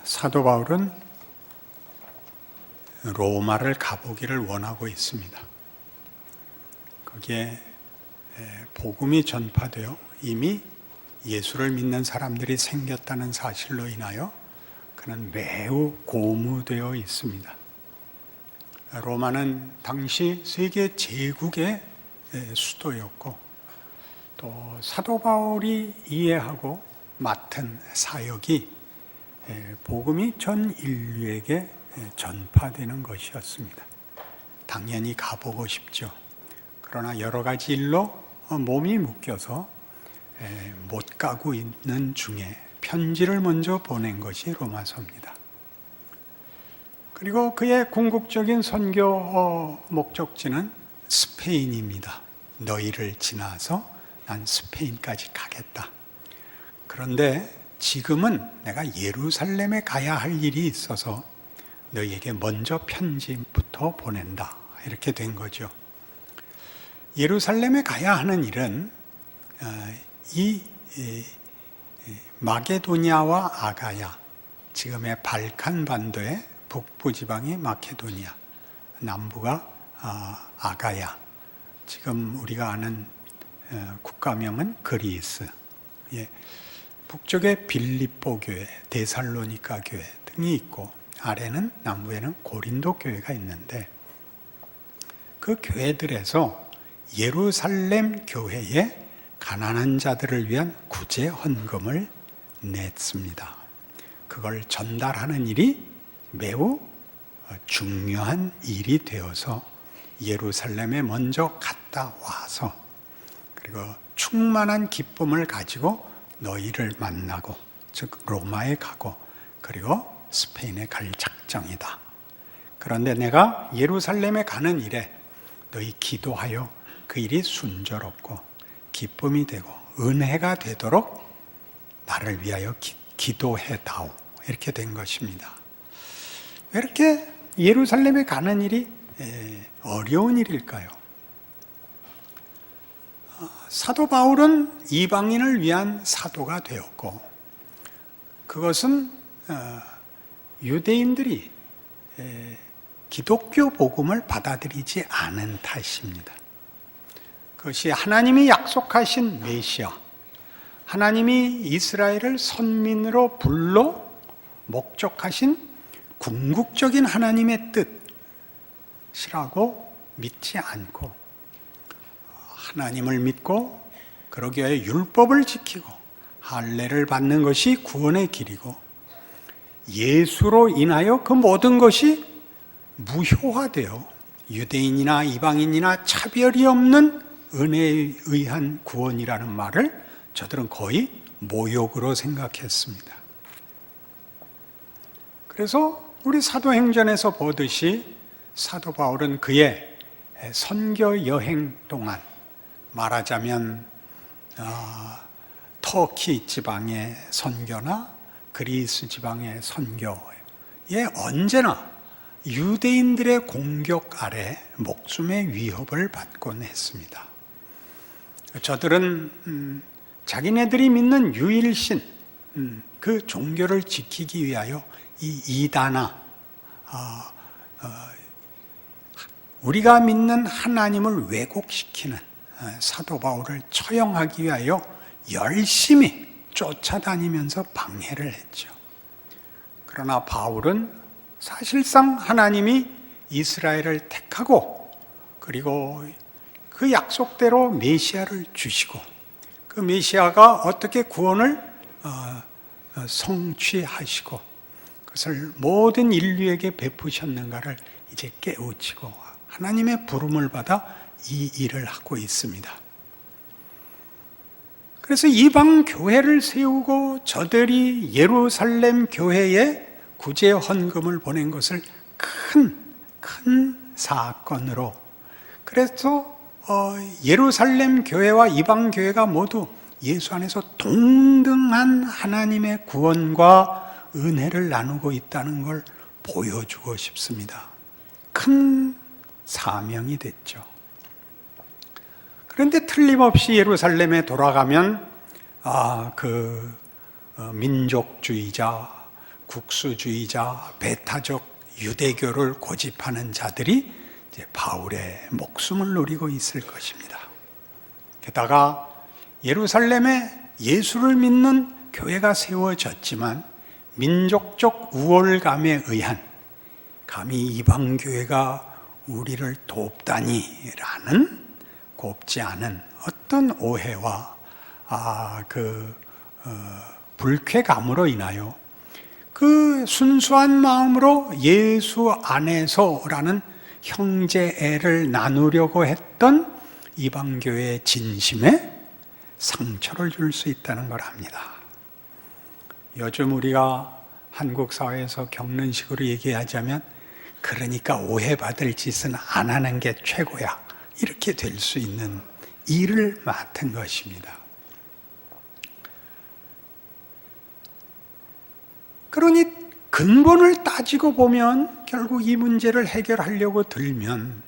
사도 바울은 로마를 가보기를 원하고 있습니다. 거기에 복음이 전파되어 이미 예수를 믿는 사람들이 생겼다는 사실로 인하여 그는 매우 고무되어 있습니다. 로마는 당시 세계 제국의 수도였고, 또 사도 바울이 이해하고 맡은 사역이 복음이 전 인류에게 전파되는 것이었습니다. 당연히 가보고 싶죠. 그러나 여러 가지 일로 몸이 묶여서 못 가고 있는 중에 편지를 먼저 보낸 것이 로마서입니다. 그리고 그의 궁극적인 선교 목적지는 스페인입니다. 너희를 지나서 난 스페인까지 가겠다. 그런데 지금은 내가 예루살렘에 가야 할 일이 있어서 너희에게 먼저 편지부터 보낸다. 이렇게 된 거죠. 예루살렘에 가야 하는 일은 이 마게도니아와 아가야, 지금의 발칸 반도의 북부 지방이 마케도니아, 남부가 아가야, 지금 우리가 아는 국가명은 그리스, 북쪽에 빌립보 교회, 데살로니가 교회 등이 있고, 아래는 남부에는 고린도 교회가 있는데, 그 교회들에서 예루살렘 교회에 가난한 자들을 위한 구제 헌금을 냈습니다. 그걸 전달하는 일이 매우 중요한 일이 되어서 예루살렘에 먼저 갔다 와서, 그리고 충만한 기쁨을 가지고 너희를 만나고, 즉 로마에 가고, 그리고 스페인에 갈 작정이다. 그런데 내가 예루살렘에 가는 일에 너희 기도하여 그 일이 순조롭고 기쁨이 되고 은혜가 되도록 나를 위하여 기도해다오. 이렇게 된 것입니다. 왜 이렇게 예루살렘에 가는 일이 어려운 일일까요? 사도 바울은 이방인을 위한 사도가 되었고, 그것은 유대인들이 기독교 복음을 받아들이지 않은 탓입니다. 그것이 하나님이 약속하신 메시아, 하나님이 이스라엘을 선민으로 불러 목적하신 궁극적인 하나님의 뜻이라고 믿지 않고, 하나님을 믿고 그러기 위해 율법을 지키고 할례를 받는 것이 구원의 길이고, 예수로 인하여 그 모든 것이 무효화되어 유대인이나 이방인이나 차별이 없는 은혜에 의한 구원이라는 말을 저들은 거의 모욕으로 생각했습니다. 그래서 우리 사도행전에서 보듯이 사도 바울은 그의 선교 여행 동안, 말하자면 터키 지방의 선교나 그리스 지방의 선교에 언제나 유대인들의 공격 아래 목숨의 위협을 받곤 했습니다. 저들은 자기네들이 믿는 유일신, 그 종교를 지키기 위하여 이 이단아, 우리가 믿는 하나님을 왜곡시키는 사도 바울을 처형하기 위하여 열심히 쫓아다니면서 방해를 했죠. 그러나 바울은 사실상 하나님이 이스라엘을 택하고, 그리고 그 약속대로 메시아를 주시고, 그 메시아가 어떻게 구원을 성취하시고 그것을 모든 인류에게 베푸셨는가를 이제 깨우치고 하나님의 부름을 받아 이 일을 하고 있습니다. 그래서 이방 교회를 세우고 저들이 예루살렘 교회에 구제 헌금을 보낸 것을 큰 사건으로, 그래서 예루살렘 교회와 이방 교회가 모두 예수 안에서 동등한 하나님의 구원과 은혜를 나누고 있다는 걸 보여주고 싶습니다. 큰 사명이 됐죠. 그런데 틀림없이 예루살렘에 돌아가면 민족주의자, 국수주의자, 배타적 유대교를 고집하는 자들이 이제 바울의 목숨을 노리고 있을 것입니다. 게다가 예루살렘에 예수를 믿는 교회가 세워졌지만 민족적 우월감에 의한 감히 이방교회가 우리를 돕다니라는 곱지 않은 어떤 오해와 불쾌감으로 인하여 그 순수한 마음으로 예수 안에서라는 형제애를 나누려고 했던 이방교회의 진심에 상처를 줄 수 있다는 걸 압니다. 요즘 우리가 한국 사회에서 겪는 식으로 얘기하자면 그러니까 오해받을 짓은 안 하는 게 최고야, 이렇게 될 수 있는 일을 맡은 것입니다. 그러니 근본을 따지고 보면 결국 이 문제를 해결하려고 들면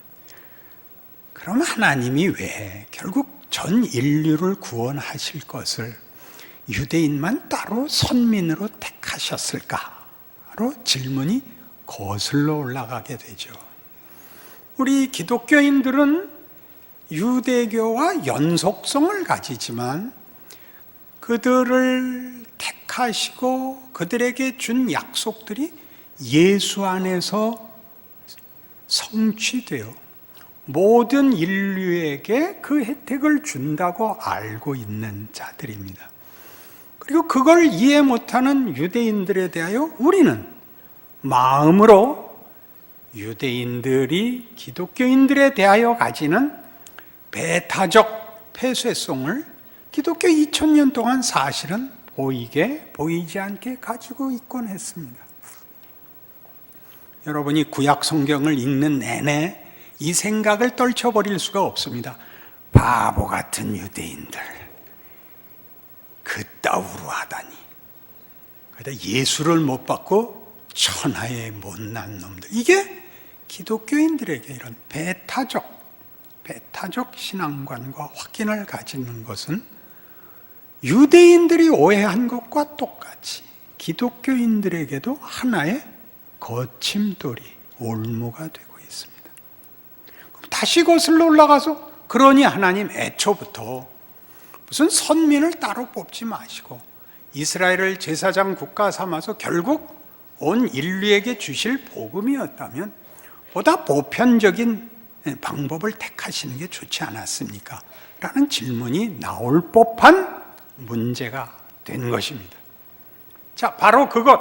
그럼 하나님이 왜 결국 전 인류를 구원하실 것을 유대인만 따로 선민으로 택하셨을까로 질문이 거슬러 올라가게 되죠. 우리 기독교인들은 유대교와 연속성을 가지지만 그들을 택하시고 그들에게 준 약속들이 예수 안에서 성취되어 모든 인류에게 그 혜택을 준다고 알고 있는 자들입니다. 그리고 그걸 이해 못하는 유대인들에 대하여 우리는 마음으로 유대인들이 기독교인들에 대하여 가지는 배타적 폐쇄성을 기독교 2000년 동안 사실은 보이게 보이지 않게 가지고 있곤 했습니다. 여러분이 구약 성경을 읽는 내내 이 생각을 떨쳐버릴 수가 없습니다. 바보 같은 유대인들, 그따위로 하다니. 그러다 예수를 못 받고 천하의 못난 놈들. 이게 기독교인들에게 이런 배타적 신앙관과 확신을 가지는 것은 유대인들이 오해한 것과 똑같이 기독교인들에게도 하나의 거침돌이, 올무가 되고 있습니다. 그럼 다시 거슬러 올라가서 그러니 하나님 애초부터 무슨 선민을 따로 뽑지 마시고 이스라엘을 제사장 국가 삼아서 결국 온 인류에게 주실 복음이었다면 보다 보편적인 방법을 택하시는 게 좋지 않았습니까? 라는 질문이 나올 법한 문제가 된 것입니다. 자, 바로 그것,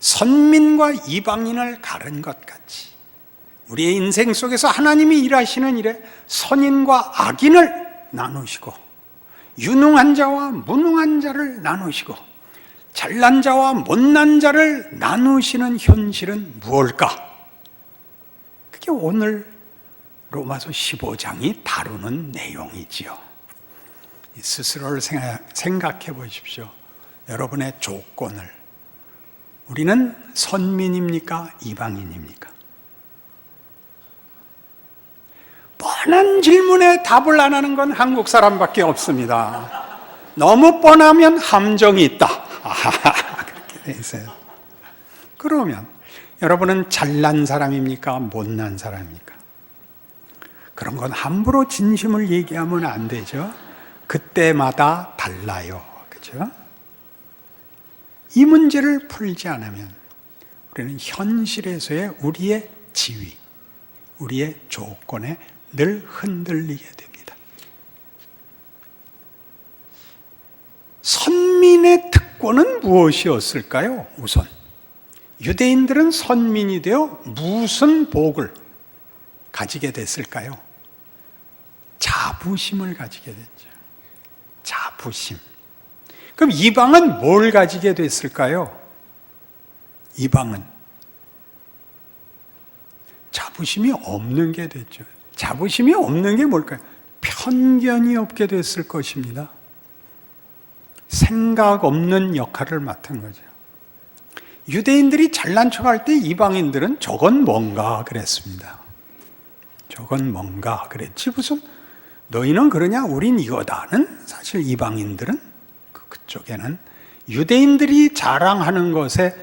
선민과 이방인을 가른 것 같이 우리의 인생 속에서 하나님이 일하시는 일에 선인과 악인을 나누시고 유능한 자와 무능한 자를 나누시고 잘난 자와 못난 자를 나누시는 현실은 무엇일까? 그게 오늘 로마서 15장이 다루는 내용이지요. 스스로를 생각해 보십시오. 여러분의 조건을. 우리는 선민입니까? 이방인입니까? 뻔한 질문에 답을 안 하는 건 한국 사람밖에 없습니다. 너무 뻔하면 함정이 있다. 그렇게 돼 있어요. 그러면 여러분은 잘난 사람입니까? 못난 사람입니까? 그런 건 함부로 진심을 얘기하면 안 되죠. 그때마다 달라요. 그죠? 이 문제를 풀지 않으면 우리는 현실에서의 우리의 지위, 우리의 조건에 늘 흔들리게 됩니다. 선민의 특권은 무엇이었을까요? 우선 유대인들은 선민이 되어 무슨 복을 가지게 됐을까요? 자부심을 가지게 됐죠. 자부심. 그럼 이방은 뭘 가지게 됐을까요? 이방은 자부심이 없는 게 됐죠. 자부심이 없는 게 뭘까요? 편견이 없게 됐을 것입니다. 생각 없는 역할을 맡은 거죠. 유대인들이 잘난 척할 때 이방인들은 저건 뭔가 그랬습니다. 저건 뭔가 그랬지 무슨 너희는 그러냐 우린 이거다는 사실 이방인들은 그쪽에는 유대인들이 자랑하는 것에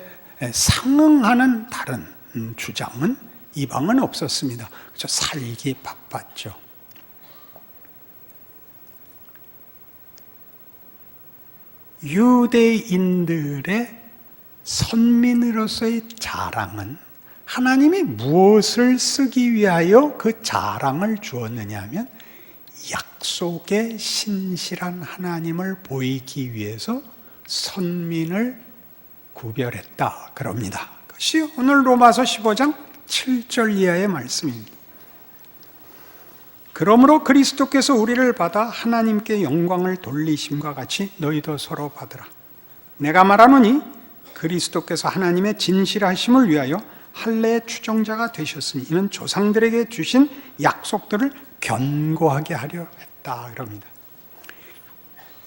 상응하는 다른 주장은 이방은 없었습니다. 그저 살기 바빴죠. 유대인들의 선민으로서의 자랑은 하나님이 무엇을 쓰기 위하여 그 자랑을 주었느냐 하면 약속의 신실한 하나님을 보이기 위해서 선민을 구별했다 그럽니다. 그것이 오늘 로마서 15장 7절 이하의 말씀입니다. 그러므로 그리스도께서 우리를 받아 하나님께 영광을 돌리심과 같이 너희도 서로 받으라. 내가 말하노니 그리스도께서 하나님의 진실하심을 위하여 할례의 추종자가 되셨으니 이는 조상들에게 주신 약속들을 견고하게 하려 했다 그럽니다.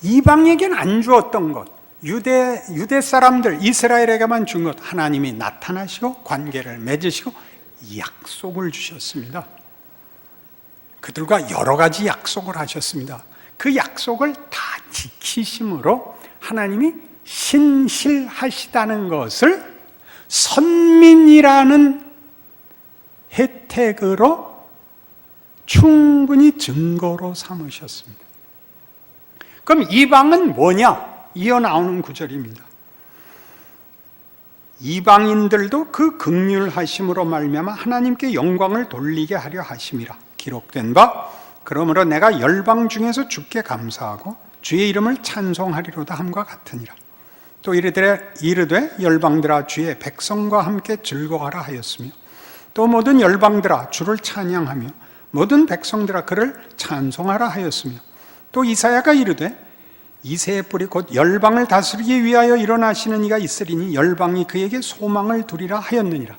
이방에게는 안 주었던 것, 유대 사람들 이스라엘에게만 준 것, 하나님이 나타나시고 관계를 맺으시고 약속을 주셨습니다. 그들과 여러 가지 약속을 하셨습니다. 그 약속을 다 지키심으로 하나님이 신실하시다는 것을 선민이라는 혜택으로 충분히 증거로 삼으셨습니다. 그럼 이방은 뭐냐? 이어 나오는 구절입니다. 이방인들도 그 긍휼하심으로 말미암아 하나님께 영광을 돌리게 하려 하심이라 기록된 바, 그러므로 내가 열방 중에서 주께 감사하고 주의 이름을 찬송하리로다 함과 같으니라. 또 이르되 열방들아 주의 백성과 함께 즐거워하라 하였으며, 또 모든 열방들아 주를 찬양하며 모든 백성들아 그를 찬송하라 하였으며, 또 이사야가 이르되 이새의 뿔이 곧 열방을 다스리기 위하여 일어나시는 이가 있으리니 열방이 그에게 소망을 두리라 하였느니라.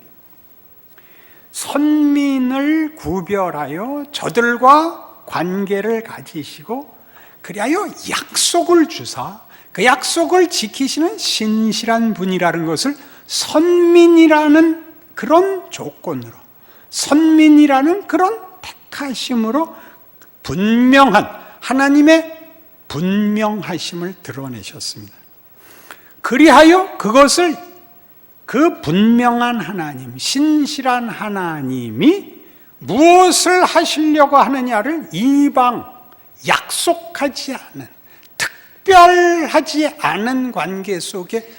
선민을 구별하여 저들과 관계를 가지시고 그리하여 약속을 주사 그 약속을 지키시는 신실한 분이라는 것을 선민이라는 그런 조건으로, 선민이라는 그런 택하심으로 분명한 하나님의 분명하심을 드러내셨습니다. 그리하여 그것을 그 분명한 하나님, 신실한 하나님이 무엇을 하시려고 하느냐를 이방, 약속하지 않은, 특별하지 않은 관계 속에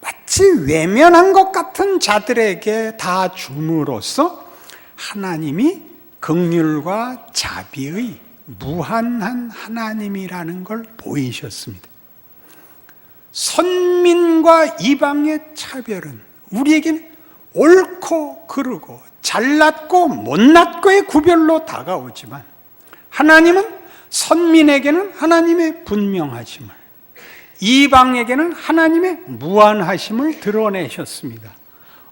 마치 외면한 것 같은 자들에게 다 줌으로써 하나님이 긍휼과 자비의 무한한 하나님이라는 걸 보이셨습니다. 선민과 이방의 차별은 우리에게는 옳고 그르고 잘났고 못났고의 구별로 다가오지만, 하나님은 선민에게는 하나님의 분명하심을, 이방에게는 하나님의 무한하심을 드러내셨습니다.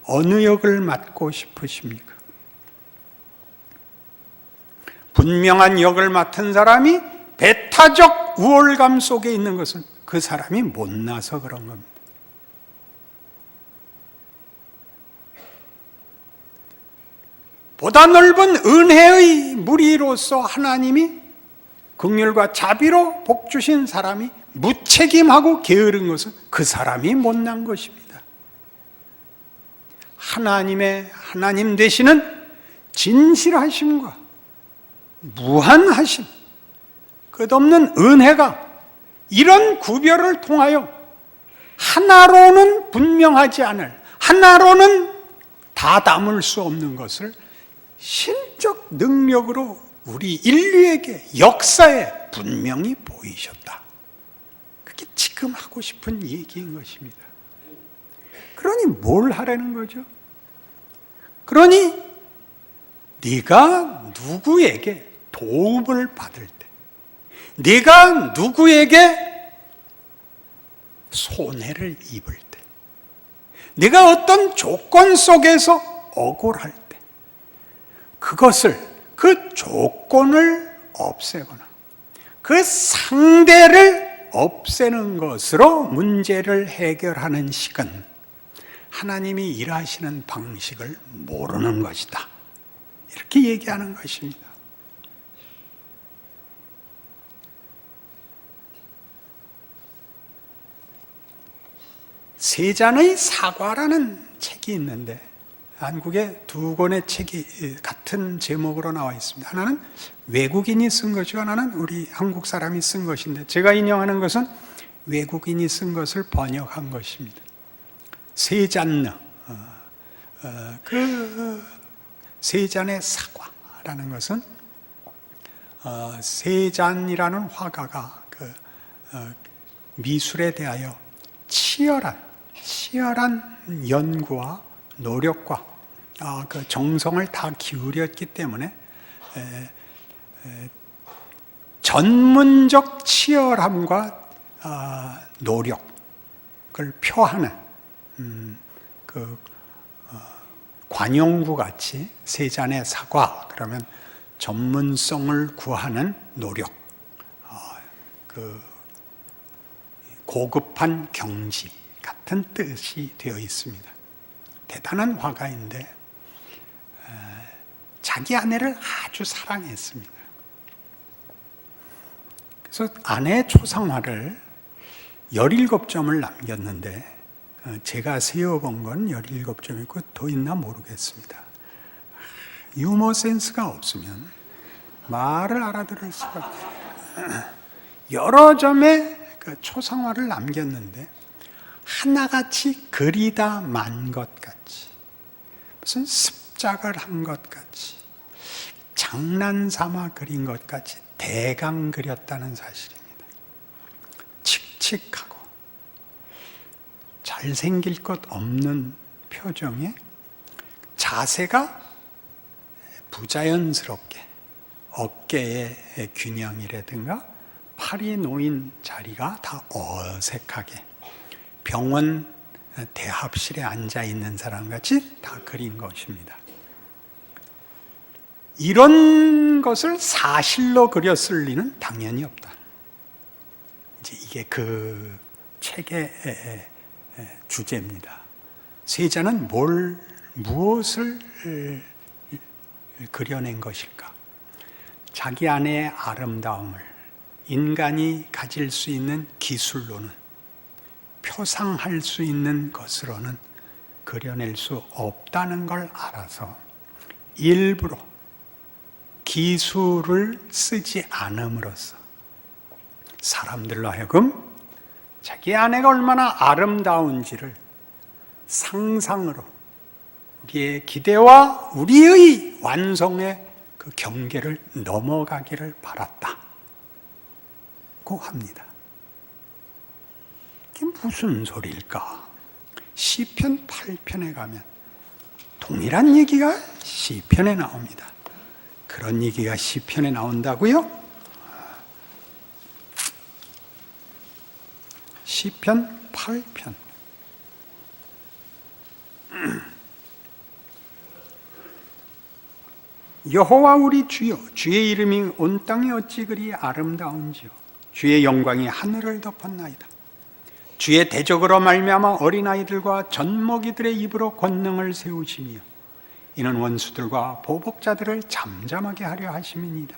어느 역을 맡고 싶으십니까? 분명한 역을 맡은 사람이 배타적 우월감 속에 있는 것은 그 사람이 못나서 그런 겁니다. 보다 넓은 은혜의 무리로서 하나님이 긍휼과 자비로 복 주신 사람이 무책임하고 게으른 것은 그 사람이 못난 것입니다. 하나님 되시는 진실하심과 무한하심, 끝없는 은혜가 이런 구별을 통하여 하나로는 분명하지 않을, 하나로는 다 담을 수 없는 것을 신적 능력으로 우리 인류에게, 역사에 분명히 보이셨다. 그게 지금 하고 싶은 얘기인 것입니다. 그러니 뭘 하라는 거죠? 그러니 네가 누구에게 도움을 받을 때, 네가 누구에게 손해를 입을 때, 네가 어떤 조건 속에서 억울할 때, 그것을, 그 조건을 없애거나 그 상대를 없애는 것으로 문제를 해결하는 식은 하나님이 일하시는 방식을 모르는 것이다. 이렇게 얘기하는 것입니다. 세 잔의 사과라는 책이 있는데 한국에 두 권의 책이 같은 제목으로 나와 있습니다. 하나는 외국인이 쓴 것이고 하나는 우리 한국 사람이 쓴 것인데 제가 인용하는 것은 외국인이 쓴 것을 번역한 것입니다. 세 잔느, 그 세 잔의 사과라는 것은 세잔이라는 화가가 그 미술에 대하여 치열한 연구와 노력과 그 정성을 다 기울였기 때문에 전문적 치열함과 노력을 표하는 그 관용구 같이 세 잔의 사과 그러면 전문성을 구하는 노력, 그 고급한 경지 같은 뜻이 되어 있습니다. 대단한 화가인데 자기 아내를 아주 사랑했습니다. 그래서 아내 초상화를 17점을 남겼는데 제가 세어본 건 17점이고 더 있나 모르겠습니다. 유머 센스가 없으면 말을 알아들을 수가 없어요. 여러 점의 그 초상화를 남겼는데 하나같이 그리다 만 것 같이 무슨 습작을 한 것 같이 장난삼아 그린 것 같이 대강 그렸다는 사실입니다. 칙칙하고 잘생길 것 없는 표정에 자세가 부자연스럽게 어깨의 균형이라든가 팔이 놓인 자리가 다 어색하게 병원 대합실에 앉아 있는 사람같이 다 그린 것입니다. 이런 것을 사실로 그렸을 리는 당연히 없다. 이제 이게 그 책의 주제입니다. 세자는 무엇을 그려낸 것일까? 자기 안의 아름다움을 인간이 가질 수 있는 기술로는 표상할 수 있는 것으로는 그려낼 수 없다는 걸 알아서 일부러 기술을 쓰지 않음으로써 사람들로 하여금 자기 아내가 얼마나 아름다운지를 상상으로 우리의 기대와 우리의 완성의 그 경계를 넘어가기를 바랐다고 합니다. 이게 무슨 소리일까? 시편 8편에 가면 동일한 얘기가 시편에 나옵니다. 그런 얘기가 시편에 나온다고요? 시편 8편 여호와 우리 주여 주의 이름이 온 땅에 어찌 그리 아름다운지요 주의 영광이 하늘을 덮었나이다. 주의 대적으로 말미암아 어린아이들과 젖먹이들의 입으로 권능을 세우시며 이는 원수들과 보복자들을 잠잠하게 하려 하심이니이다.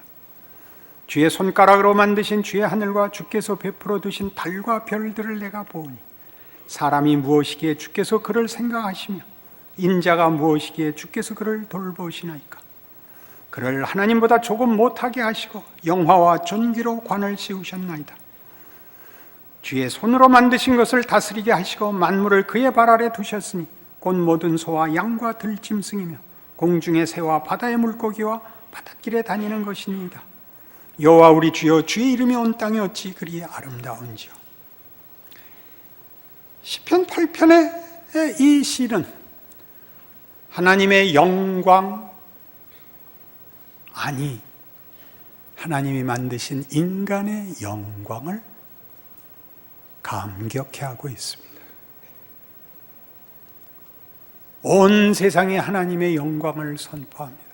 주의 손가락으로 만드신 주의 하늘과 주께서 베풀어 두신 달과 별들을 내가 보오니 사람이 무엇이기에 주께서 그를 생각하시며 인자가 무엇이기에 주께서 그를 돌보시나이까. 그를 하나님보다 조금 못하게 하시고 영화와 존귀로 관을 씌우셨나이다. 주의 손으로 만드신 것을 다스리게 하시고 만물을 그의 발 아래 두셨으니 곧 모든 소와 양과 들짐승이며 공중의 새와 바다의 물고기와 바닷길에 다니는 것이니이다. 여호와 우리 주여 주의 이름이 온 땅에 어찌 그리 아름다운지요. 시편 8편의 이 시는 하나님의 영광 아니 하나님이 만드신 인간의 영광을 감격해하고 있습니다. 온 세상에 하나님의 영광을 선포합니다.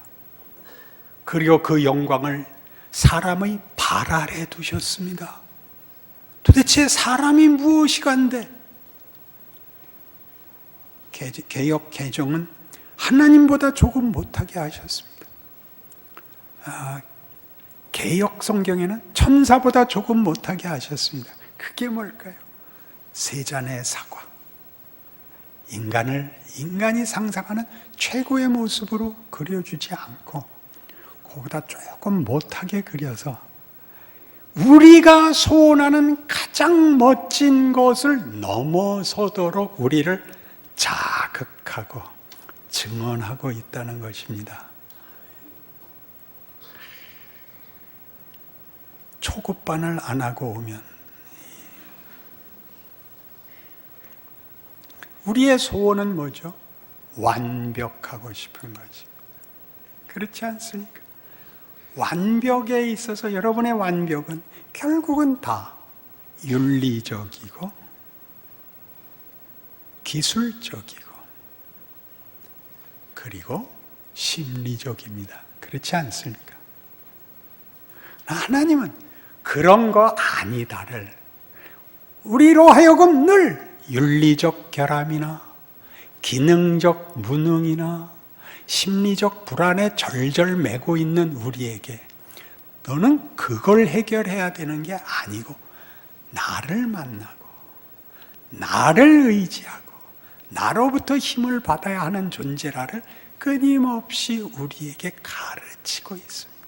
그리고 그 영광을 사람의 발 아래 두셨습니다. 도대체 사람이 무엇이간데? 개역 개정은 하나님보다 조금 못하게 하셨습니다. 개역 성경에는 천사보다 조금 못하게 하셨습니다. 그게 뭘까요? 세 잔의 사과. 인간이 상상하는 최고의 모습으로 그려주지 않고 그보다 조금 못하게 그려서 우리가 소원하는 가장 멋진 것을 넘어서도록 우리를 자극하고 증언하고 있다는 것입니다. 초급반을 안 하고 오면 우리의 소원은 뭐죠? 완벽하고 싶은 거지. 그렇지 않습니까? 완벽에 있어서 여러분의 완벽은 결국은 다 윤리적이고 기술적이고 그리고 심리적입니다. 그렇지 않습니까? 하나님은 그런 거 아니다를 우리로 하여금 늘 윤리적 결함이나 기능적 무능이나 심리적 불안에 절절매고 있는 우리에게 너는 그걸 해결해야 되는 게 아니고 나를 만나고 나를 의지하고 나로부터 힘을 받아야 하는 존재라를 끊임없이 우리에게 가르치고 있습니다.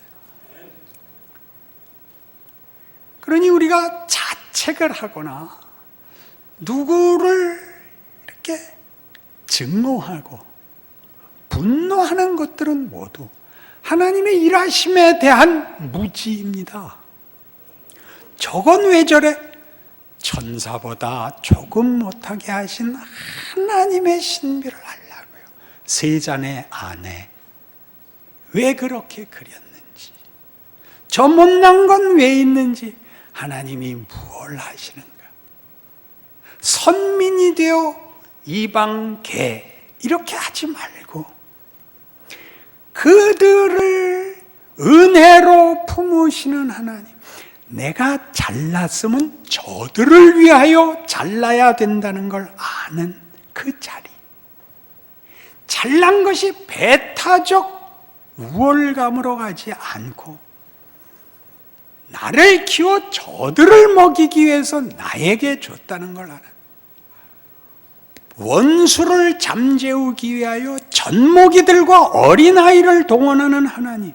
그러니 우리가 자책을 하거나 누구를 이렇게 증오하고 분노하는 것들은 모두 하나님의 일하심에 대한 무지입니다. 저건 왜 저래? 천사보다 조금 못하게 하신 하나님의 신비를 알라고요. 세잔의 아내 왜 그렇게 그렸는지, 저 못난 건 왜 있는지 하나님이 무엇을 하시는가? 선민이 되어 이방계 이렇게 하지 말고 그들을 은혜로 품으시는 하나님, 내가 잘났으면 저들을 위하여 잘나야 된다는 걸 아는 그 자리, 잘난 것이 배타적 우월감으로 가지 않고 나를 키워 저들을 먹이기 위해서 나에게 줬다는 걸 아는, 원수를 잠재우기 위하여 젖먹이들과 어린아이를 동원하는 하나님.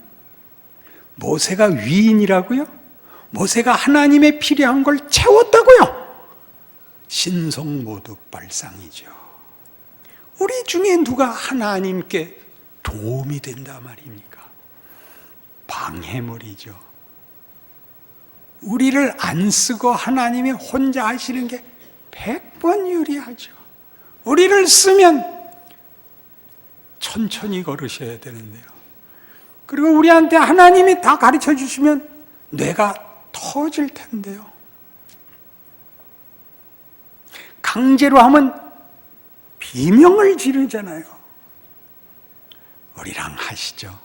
모세가 위인이라고요? 모세가 하나님의 필요한 걸 채웠다고요? 신성모독발상이죠. 우리 중에 누가 하나님께 도움이 된다 말입니까? 방해물이죠. 우리를 안 쓰고 하나님이 혼자 하시는 게 100번 유리하죠. 우리를 쓰면 천천히 걸으셔야 되는데요. 그리고 우리한테 하나님이 다 가르쳐 주시면 뇌가 터질 텐데요. 강제로 하면 비명을 지르잖아요. 우리랑 하시죠.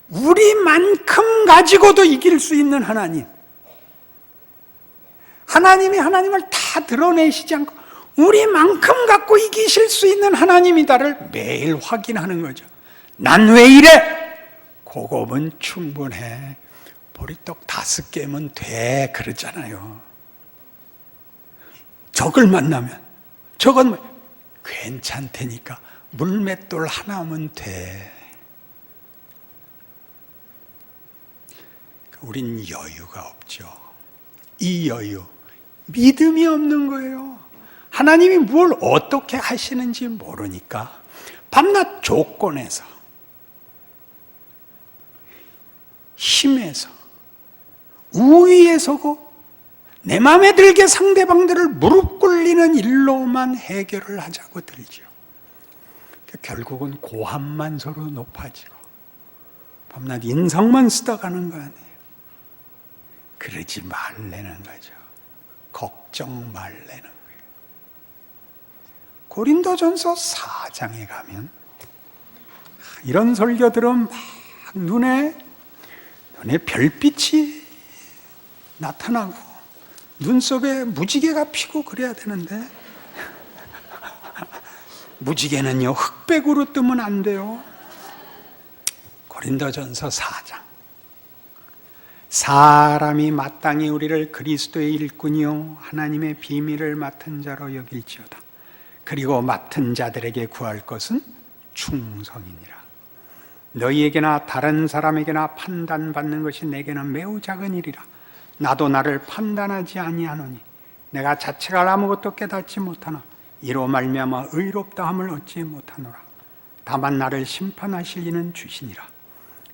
우리만큼 가지고도 이길 수 있는 하나님. 하나님이 하나님을 다 드러내시지 않고 우리만큼 갖고 이기실 수 있는 하나님이다를 매일 확인하는 거죠. 난 왜 이래? 그거면 충분해. 보리떡 5개면 돼. 그러잖아요. 적을 만나면 저건 괜찮다니까 물맷돌 하나면 돼. 우린 여유가 없죠. 이 여유, 믿음이 없는 거예요. 하나님이 뭘 어떻게 하시는지 모르니까 밤낮 조건에서, 힘에서, 우위에 서고 내 마음에 들게 상대방들을 무릎 꿇리는 일로만 해결을 하자고 들죠. 결국은 고함만 서로 높아지고 밤낮 인상만 쓰다 가는 거 아니에요. 그러지 말라는 거죠. 걱정 말라는 거예요. 고린도전서 4장에 가면 이런 설교들은 막 눈에 별빛이 나타나고 눈썹에 무지개가 피고 그래야 되는데 무지개는요 흑백으로 뜨면 안 돼요. 고린도전서 4장. 사람이 마땅히 우리를 그리스도의 일꾼이요 하나님의 비밀을 맡은 자로 여길지어다. 그리고 맡은 자들에게 구할 것은 충성이니라. 너희에게나 다른 사람에게나 판단받는 것이 내게는 매우 작은 일이라. 나도 나를 판단하지 아니하노니 내가 자체가 아무것도 깨닫지 못하나 이로 말미암아 의롭다함을 얻지 못하노라. 다만 나를 심판하실 이는 주시니라.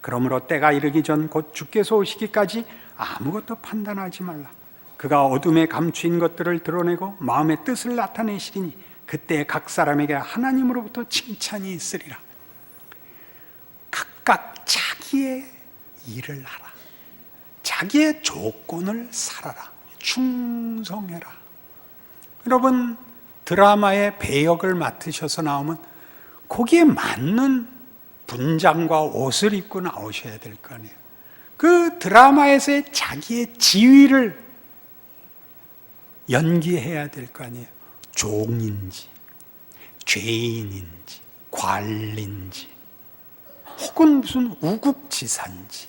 그러므로 때가 이르기 전 곧 주께서 오시기까지 아무것도 판단하지 말라. 그가 어둠에 감추인 것들을 드러내고 마음의 뜻을 나타내시리니 그때 각 사람에게 하나님으로부터 칭찬이 있으리라. 각각 자기의 일을 하라. 자기의 조건을 살아라. 충성해라. 여러분, 드라마의 배역을 맡으셔서 나오면 거기에 맞는 분장과 옷을 입고 나오셔야 될 거 아니에요. 그 드라마에서의 자기의 지위를 연기해야 될 거 아니에요. 종인지, 죄인인지, 관리인지, 혹은 무슨 우국지사인지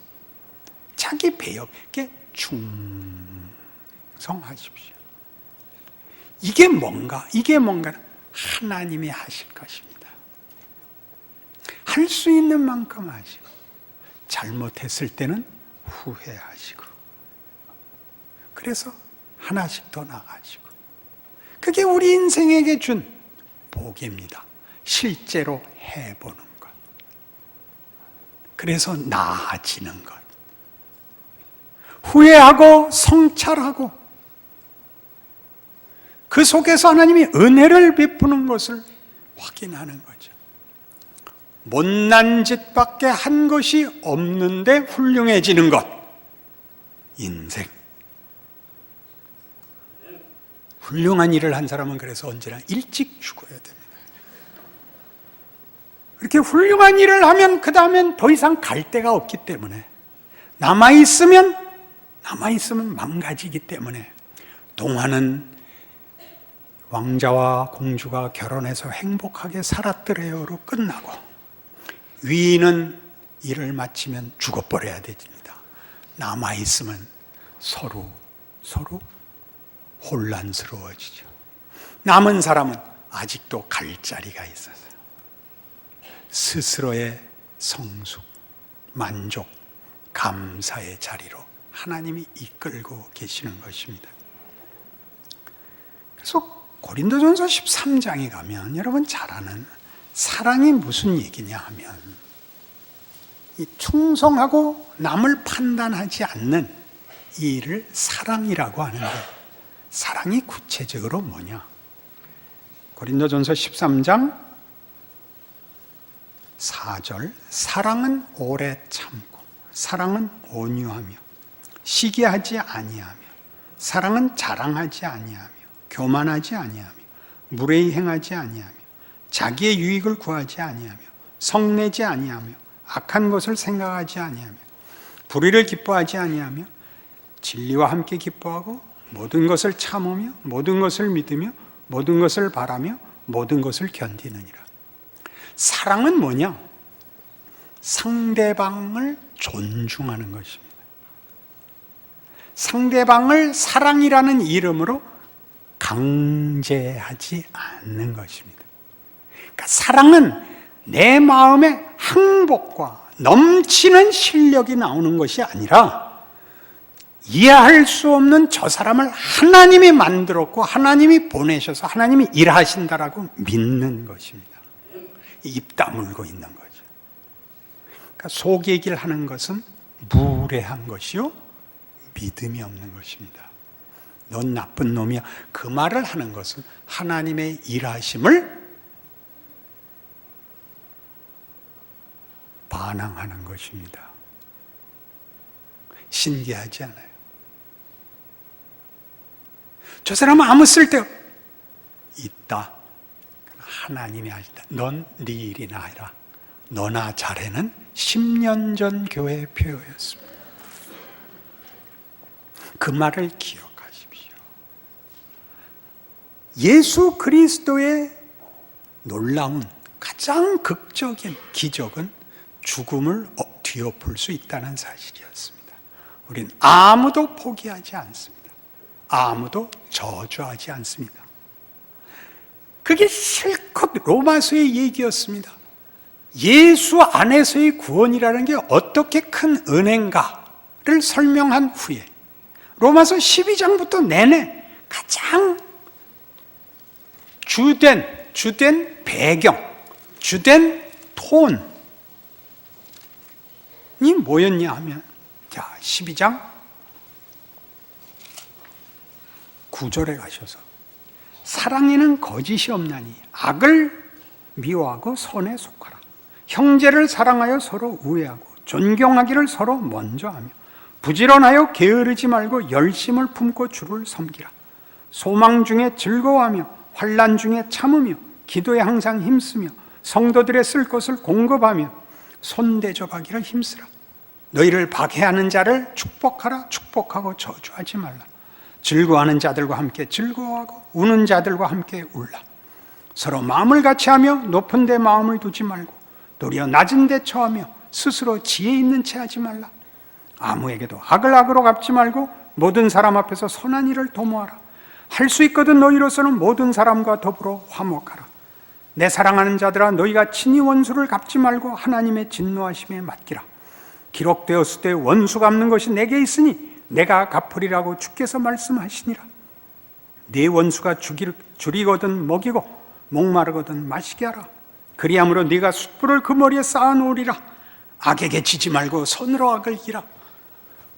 자기 배역에 충성하십시오. 이게 뭔가? 이게 뭔가는 하나님이 하실 것입니다. 할 수 있는 만큼 하시고 잘못했을 때는 후회하시고 그래서 하나씩 더 나가시고 그게 우리 인생에게 준 복입니다. 실제로 해보는 것. 그래서 나아지는 것. 후회하고 성찰하고 그 속에서 하나님이 은혜를 베푸는 것을 확인하는 거죠. 못난 짓밖에 한 것이 없는데 훌륭해지는 것. 인생. 훌륭한 일을 한 사람은 그래서 언제나 일찍 죽어야 됩니다. 그렇게 훌륭한 일을 하면 그 다음엔 더 이상 갈 데가 없기 때문에 남아있으면 망가지기 때문에 동화는 왕자와 공주가 결혼해서 행복하게 살았더래요로 끝나고 위인은 일을 마치면 죽어버려야 됩니다. 남아있으면 서로 혼란스러워지죠. 남은 사람은 아직도 갈 자리가 있어서 스스로의 성숙, 만족, 감사의 자리로 하나님이 이끌고 계시는 것입니다. 그래서 고린도전서 13장에 가면 여러분 잘 아는 사랑이 무슨 얘기냐 하면 이 충성하고 남을 판단하지 않는 이 일을 사랑이라고 하는데 사랑이 구체적으로 뭐냐? 고린도전서 13장 4절 사랑은 오래 참고 사랑은 온유하며 시기하지 아니하며 사랑은 자랑하지 아니하며 교만하지 아니하며 무례히 행하지 아니하며 자기의 유익을 구하지 아니하며 성내지 아니하며 악한 것을 생각하지 아니하며 불의를 기뻐하지 아니하며 진리와 함께 기뻐하고 모든 것을 참으며 모든 것을 믿으며 모든 것을 바라며 모든 것을 견디느니라. 사랑은 뭐냐? 상대방을 존중하는 것입니다. 상대방을 사랑이라는 이름으로 강제하지 않는 것입니다. 그러니까 사랑은 내 마음의 항복과 넘치는 실력이 나오는 것이 아니라 이해할 수 없는 저 사람을 하나님이 만들었고 하나님이 보내셔서 하나님이 일하신다라고 믿는 것입니다. 입 다물고 있는 거죠. 그러니까 속 얘기를 하는 것은 무례한 것이요 믿음이 없는 것입니다. 넌 나쁜 놈이야. 그 말을 하는 것은 하나님의 일하심을 반항하는 것입니다. 신기하지 않아요? 저 사람은 아무 쓸데없 있다. 하나님이 하신다. 넌 네 일이나 해라. 너나 잘해는 10년 전 교회의 표였습니다. 그 말을 기억하십시오. 예수 그리스도의 놀라운 가장 극적인 기적은 죽음을 뒤엎을 수 있다는 사실이었습니다. 우린 아무도 포기하지 않습니다. 아무도 저주하지 않습니다. 그게 실컷 로마서의 얘기였습니다. 예수 안에서의 구원이라는 게 어떻게 큰 은혜인가를 설명한 후에 로마서 12장부터 내내 가장 주된 배경, 주된 톤이 뭐였냐 하면, 자, 12장 9절에 가셔서 사랑에는 거짓이 없나니 악을 미워하고 선에 속하라. 형제를 사랑하여 서로 우애하고 존경하기를 서로 먼저 하며 부지런하여 게으르지 말고 열심을 품고 주를 섬기라. 소망 중에 즐거워하며 환난 중에 참으며 기도에 항상 힘쓰며 성도들의 쓸 것을 공급하며 손대접하기를 힘쓰라. 너희를 박해하는 자를 축복하라. 축복하고 저주하지 말라. 즐거워하는 자들과 함께 즐거워하고 우는 자들과 함께 울라. 서로 마음을 같이하며 높은 데 마음을 두지 말고 도리어 낮은 데 처하며 스스로 지혜 있는 채 하지 말라. 아무에게도 악을 악으로 갚지 말고 모든 사람 앞에서 선한 일을 도모하라. 할 수 있거든 너희로서는 모든 사람과 더불어 화목하라. 내 사랑하는 자들아, 너희가 친히 원수를 갚지 말고 하나님의 진노하심에 맡기라. 기록되었을 때 원수 갚는 것이 내게 있으니 내가 갚으리라고 주께서 말씀하시니라. 네 원수가 줄이거든 먹이고 목마르거든 마시게 하라. 그리함으로 네가 숯불을 그 머리에 쌓아놓으리라. 악에게 지지 말고 선으로 악을 이기라.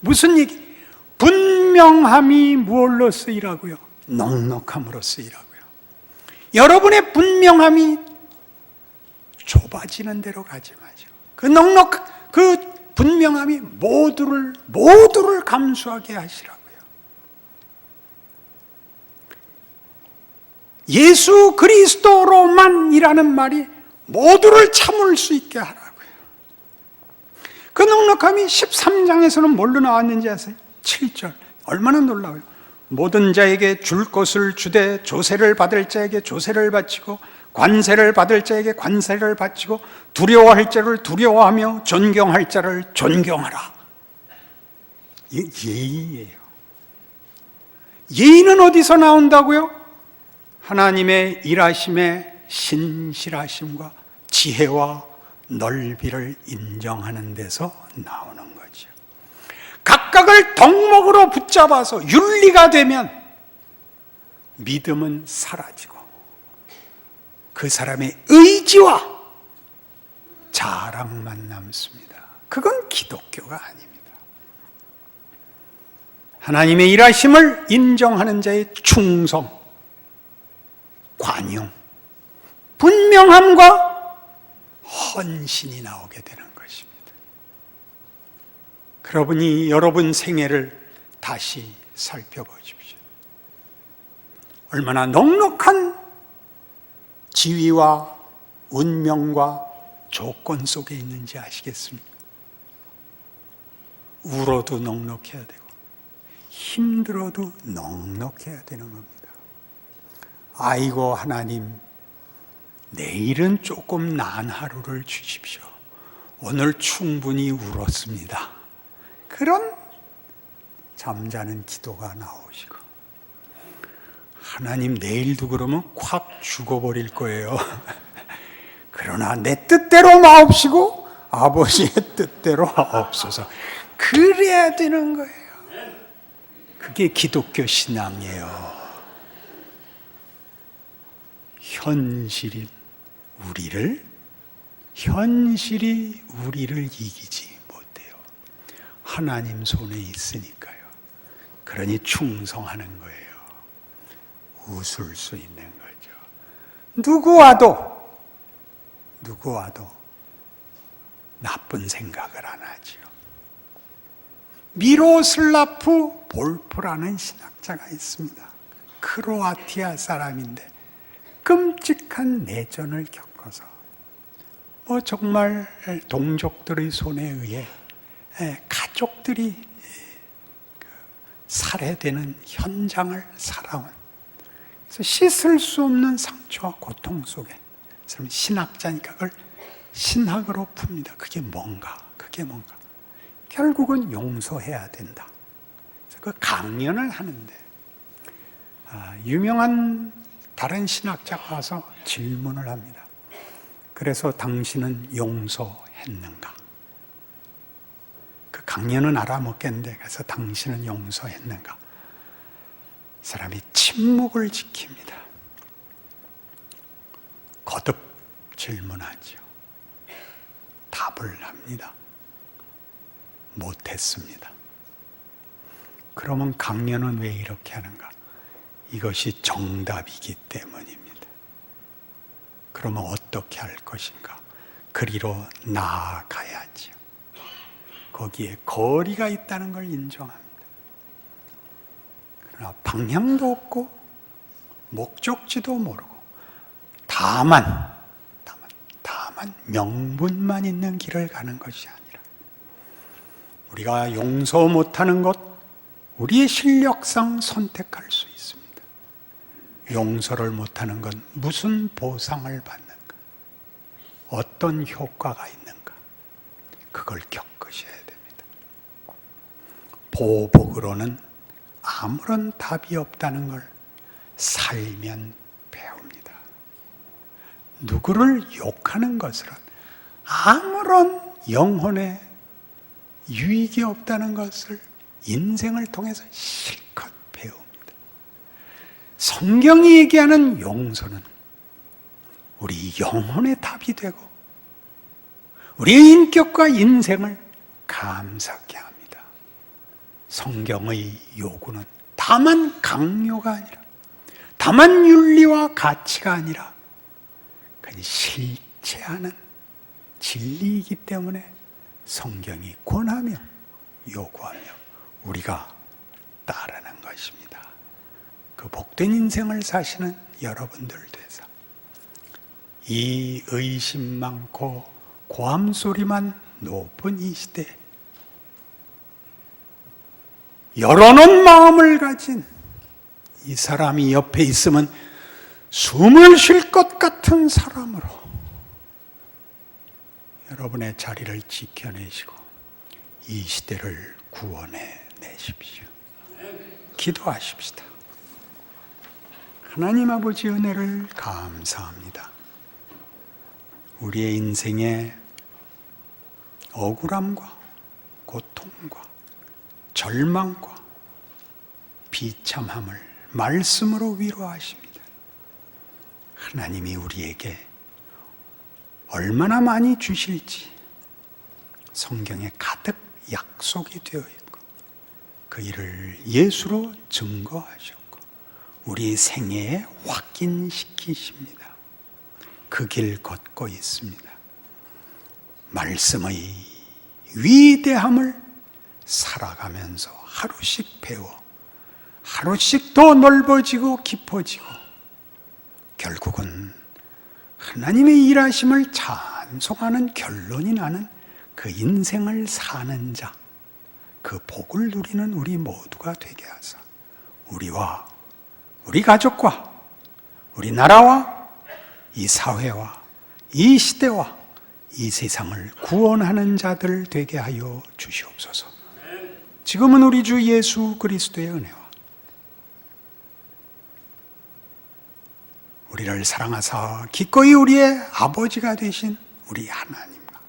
무슨 얘기? 분명함이 무엇로 쓰이라고요? 넉넉함으로 쓰이라고요. 여러분의 분명함이 좁아지는 대로 가지 마죠. 그 분명함이 모두를 감수하게 하시라고요. 예수 그리스도로만이라는 말이 모두를 참을 수 있게 하라고요. 그 넉넉함이 13장에서는 뭘로 나왔는지 아세요? 7절. 얼마나 놀라워요. 모든 자에게 줄 것을 주되 조세를 받을 자에게 조세를 바치고 관세를 받을 자에게 관세를 바치고 두려워할 자를 두려워하며 존경할 자를 존경하라. 예의예요. 예의는 어디서 나온다고요? 하나님의 일하심의 신실하심과 지혜와 넓이를 인정하는 데서 나오는 거죠. 각각을 덕목으로 붙잡아서 윤리가 되면 믿음은 사라지고 그 사람의 의지와 자랑만 남습니다. 그건 기독교가 아닙니다. 하나님의 일하심을 인정하는 자의 충성, 관용, 분명함과 헌신이 나오게 되는 것입니다. 그러니 여러분 생애를 다시 살펴보십시오. 얼마나 넉넉한 지위와 운명과 조건 속에 있는지 아시겠습니까? 울어도 넉넉해야 되고 힘들어도 넉넉해야 되는 겁니다. 아이고 하나님, 내일은 조금 나은 하루를 주십시오. 오늘 충분히 울었습니다. 그런 잠자는 기도가 나오시고, 하나님 내일도 그러면 콱 죽어버릴 거예요. 그러나 내 뜻대로 마옵시고 아버지의 뜻대로 하옵소서. 그래야 되는 거예요. 그게 기독교 신앙이에요. 현실이 우리를 이기지 못해요. 하나님 손에 있으니까요. 그러니 충성하는 거예요. 웃을 수 있는 거죠. 누구 와도 나쁜 생각을 안 하죠. 미로슬라프 볼프라는 신학자가 있습니다. 크로아티아 사람인데 끔찍한 내전을 겪어서 정말 동족들의 손에 의해 가족들이 살해되는 현장을 살아온, 그래서 씻을 수 없는 상처와 고통 속에 신학자니까 그걸 신학으로 풉니다. 그게 뭔가 결국은 용서해야 된다. 그래서 그 강연을 하는데 유명한 다른 신학자가 와서 질문을 합니다. 그래서 당신은 용서했는가? 그 강녀는 알아먹겠는데, 그래서 당신은 용서했는가? 사람이 침묵을 지킵니다. 거듭 질문하죠. 답을 합니다. 못했습니다. 그러면 강녀는 왜 이렇게 하는가? 이것이 정답이기 때문입니다. 그러면 어떻게 할 것인가? 그리로 나아가야지요. 거기에 거리가 있다는 걸 인정합니다. 그러나 방향도 없고 목적지도 모르고 다만 명분만 있는 길을 가는 것이 아니라, 우리가 용서 못하는 것, 우리의 실력상 선택할 수 있습니다. 용서를 못하는 건 무슨 보상을 받는가? 어떤 효과가 있는가? 그걸 겪으셔야 됩니다. 보복으로는 아무런 답이 없다는 걸 살면 배웁니다. 누구를 욕하는 것은 아무런 영혼에 유익이 없다는 것을 인생을 통해서 실컷 배웁니다. 성경이 얘기하는 용서는 우리 영혼의 답이 되고 우리의 인격과 인생을 감사케 합니다. 성경의 요구는 다만 강요가 아니라, 다만 윤리와 가치가 아니라 그건 실체하는 진리이기 때문에 성경이 권하며 요구하며 우리가 따르는 것입니다. 그 복된 인생을 사시는 여러분들 되서 이 의심 많고 고함 소리만 높은 이 시대, 열어놓은 마음을 가진 이 사람이 옆에 있으면 숨을 쉴 것 같은 사람으로 여러분의 자리를 지켜내시고 이 시대를 구원해 내십시오. 기도하십시다. 하나님 아버지 은혜를 감사합니다. 우리의 인생에 억울함과 고통과 절망과 비참함을 말씀으로 위로하십니다. 하나님이 우리에게 얼마나 많이 주실지 성경에 가득 약속이 되어 있고 그 일을 예수로 증거하셨고 우리 생애에 확인시키십니다. 그 길 걷고 있습니다. 말씀의 위대함을 살아가면서 하루씩 배워 하루씩 더 넓어지고 깊어지고 결국은 하나님의 일하심을 찬송하는 결론이 나는 그 인생을 사는 자, 그 복을 누리는 우리 모두가 되게 하사 우리와 우리 가족과 우리 나라와 이 사회와 이 시대와 이 세상을 구원하는 자들 되게 하여 주시옵소서. 지금은 우리 주 예수 그리스도의 은혜와 우리를 사랑하사 기꺼이 우리의 아버지가 되신 우리 하나님과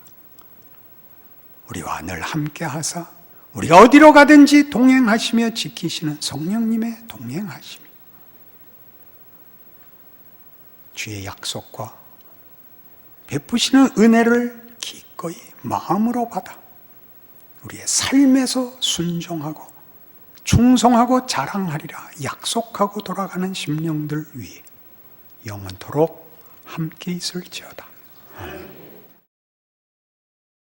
우리와 늘 함께 하사 우리가 어디로 가든지 동행하시며 지키시는 성령님의 동행하심이 주의 약속과 베푸시는 은혜를 기꺼이 마음으로 받아 우리의 삶에서 순종하고 충성하고 자랑하리라 약속하고 돌아가는 심령들 위해 영원토록 함께 있을지어다. 아멘.